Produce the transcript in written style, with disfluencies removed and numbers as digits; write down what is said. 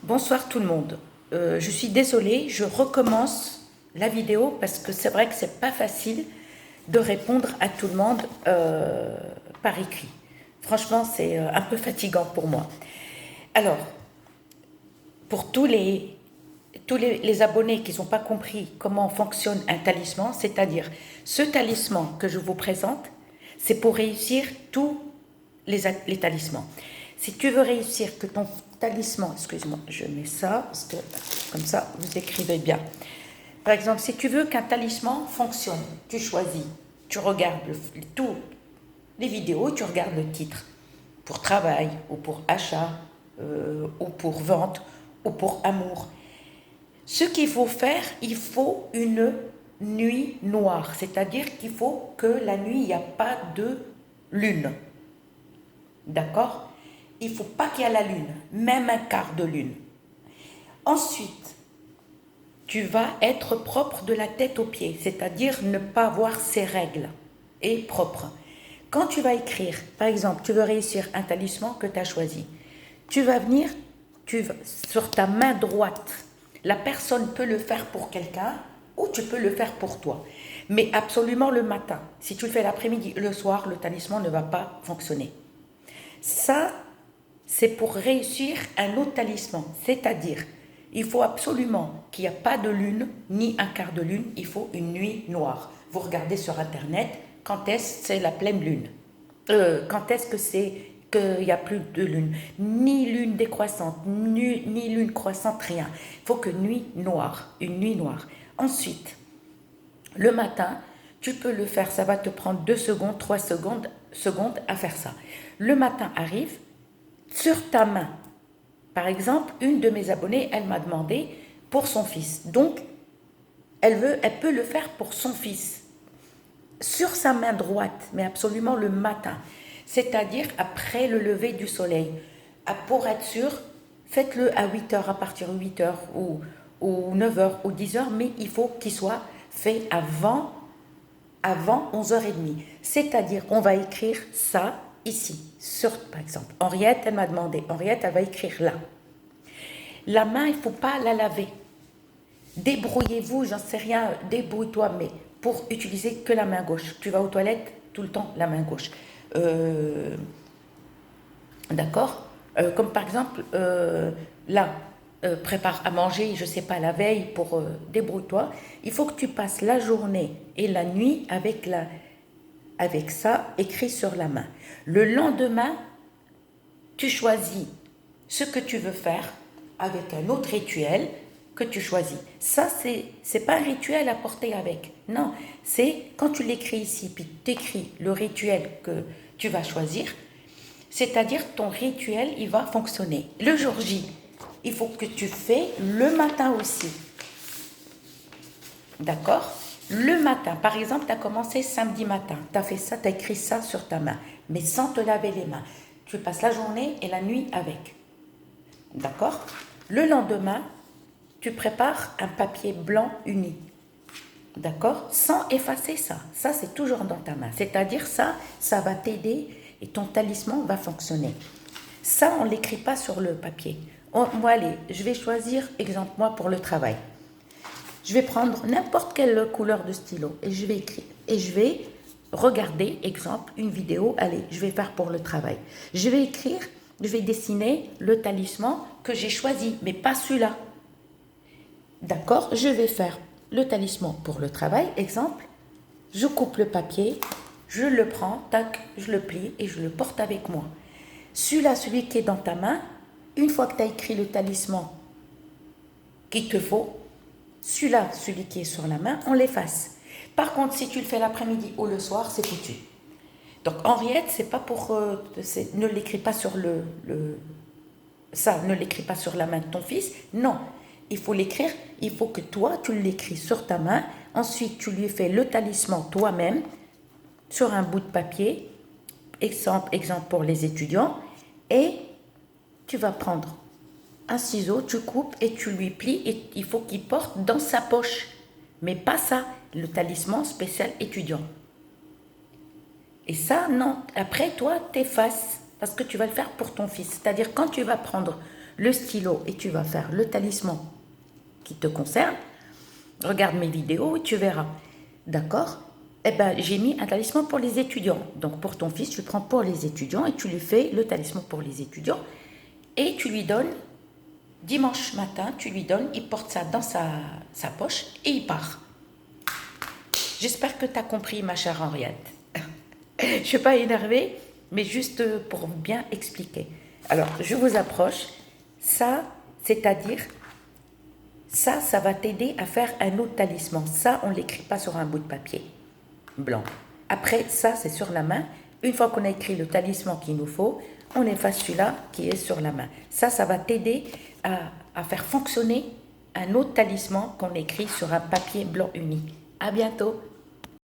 Bonsoir tout le monde. Je suis désolée, je recommence la vidéo parce que c'est vrai que c'est pas facile de répondre à tout le monde par écrit. Franchement, c'est un peu fatigant pour moi. Alors, pour tous les abonnés qui n'ont pas compris comment fonctionne un talisman, c'est-à-dire ce talisman que je vous présente, c'est pour réussir tous les talismans. Si tu veux réussir que ton talisman, excuse-moi, je mets ça, parce que comme ça, vous écrivez bien. Par exemple, si tu veux qu'un talisman fonctionne, tu choisis, tu regardes tous les vidéos, tu regardes le titre, pour travail, ou pour achat, ou pour vente, ou pour amour. Ce qu'il faut faire, il faut une nuit noire, c'est-à-dire qu'il faut que la nuit, il n'y a pas de lune. D'accord? Il ne faut pas qu'il y ait la lune, même un quart de lune. Ensuite, tu vas être propre de la tête aux pieds, c'est-à-dire ne pas avoir ses règles et propre. Quand tu vas écrire, par exemple, tu veux réussir un talisman que tu as choisi, tu vas venir sur ta main droite. La personne peut le faire pour quelqu'un ou tu peux le faire pour toi. Mais absolument le matin. Si tu le fais l'après-midi, le soir, le talisman ne va pas fonctionner. Ça, c'est pour réussir un autre talisman. C'est-à-dire, il faut absolument qu'il n'y ait pas de lune, ni un quart de lune, il faut une nuit noire. Vous regardez sur Internet, quand est-ce que c'est la pleine lune, quand est-ce que c'est qu'il n'y a plus de lune, ni lune décroissante, ni lune croissante, rien. Il faut que nuit noire, une nuit noire. Ensuite, le matin, tu peux le faire, ça va te prendre 2 secondes, 3 secondes à faire ça. Le matin arrive, sur ta main. Par exemple, une de mes abonnées, elle m'a demandé pour son fils. Donc, elle peut le faire pour son fils. Sur sa main droite, mais absolument le matin. C'est-à-dire après le lever du soleil. Pour être sûr, faites-le à 8 heures, à partir de 8 heures ou 9 heures ou 10 heures, mais il faut qu'il soit fait avant 11h30. C'est-à-dire, on va écrire ça ici, par exemple. Henriette, elle m'a demandé. Henriette, elle va écrire là. La main, il ne faut pas la laver. Débrouillez-vous, j'en sais rien, débrouille-toi, mais pour utiliser que la main gauche. Tu vas aux toilettes, tout le temps, la main gauche. D'accord? Comme par exemple, là, prépare à manger, je ne sais pas, la veille, pour débrouille-toi. Il faut que tu passes la journée et la nuit avec ça écrit sur la main. Le lendemain, tu choisis ce que tu veux faire avec un autre rituel que tu choisis. Ça, c'est pas un rituel à porter avec. Non, c'est quand tu l'écris ici, puis tu écris le rituel que tu vas choisir, c'est-à-dire ton rituel, il va fonctionner. Le jour J, il faut que tu fais le matin aussi. D'accord? Le matin, par exemple, tu as commencé samedi matin, tu as fait ça, tu as écrit ça sur ta main, mais sans te laver les mains. Tu passes la journée et la nuit avec. D'accord? Le lendemain, tu prépares un papier blanc uni. D'accord? Sans effacer ça. Ça, c'est toujours dans ta main. C'est-à-dire ça va t'aider et ton talisman va fonctionner. Ça, on ne l'écrit pas sur le papier. Moi, allez, je vais choisir, exemple, moi, pour le travail. Je vais prendre n'importe quelle couleur de stylo et je vais écrire. Et je vais regarder, exemple, une vidéo. Allez, je vais faire pour le travail. Je vais écrire, je vais dessiner le talisman que j'ai choisi, mais pas celui-là. D'accord? Je vais faire le talisman pour le travail, exemple. Je coupe le papier, je le prends, tac, je le plie et je le porte avec moi. Celui-là, celui qui est dans ta main, une fois que tu as écrit le talisman qu'il te faut, celui-là, celui qui est sur la main, on l'efface. Par contre, si tu le fais l'après-midi ou le soir, c'est foutu. Donc, Henriette, c'est pas pour... ne l'écris pas sur ça, ne l'écris pas sur la main de ton fils. Non, il faut l'écrire, il faut que toi, tu l'écris sur ta main. Ensuite, tu lui fais le talisman toi-même sur un bout de papier. Exemple pour les étudiants. Et tu vas prendre un ciseau, tu coupes et tu lui plies et il faut qu'il porte dans sa poche. Mais pas ça, le talisman spécial étudiant. Et ça, non. Après, toi, t'effaces parce que tu vas le faire pour ton fils. C'est-à-dire, quand tu vas prendre le stylo et tu vas faire le talisman qui te concerne, regarde mes vidéos et tu verras. D'accord? Eh ben, j'ai mis un talisman pour les étudiants. Donc, pour ton fils, tu prends pour les étudiants et tu lui fais le talisman pour les étudiants. Et tu lui donnes, dimanche matin, tu lui donnes, il porte ça dans sa poche et il part. J'espère que tu as compris, ma chère Henriette. Je ne suis pas énervée, mais juste pour bien expliquer. Alors, je vous approche. Ça, c'est-à-dire, ça va t'aider à faire un autre talisman. Ça, on ne l'écrit pas sur un bout de papier blanc. Après, ça, c'est sur la main. Une fois qu'on a écrit le talisman qu'il nous faut, on efface celui-là qui est sur la main. Ça va t'aider à faire fonctionner un autre talisman qu'on écrit sur un papier blanc uni. À bientôt.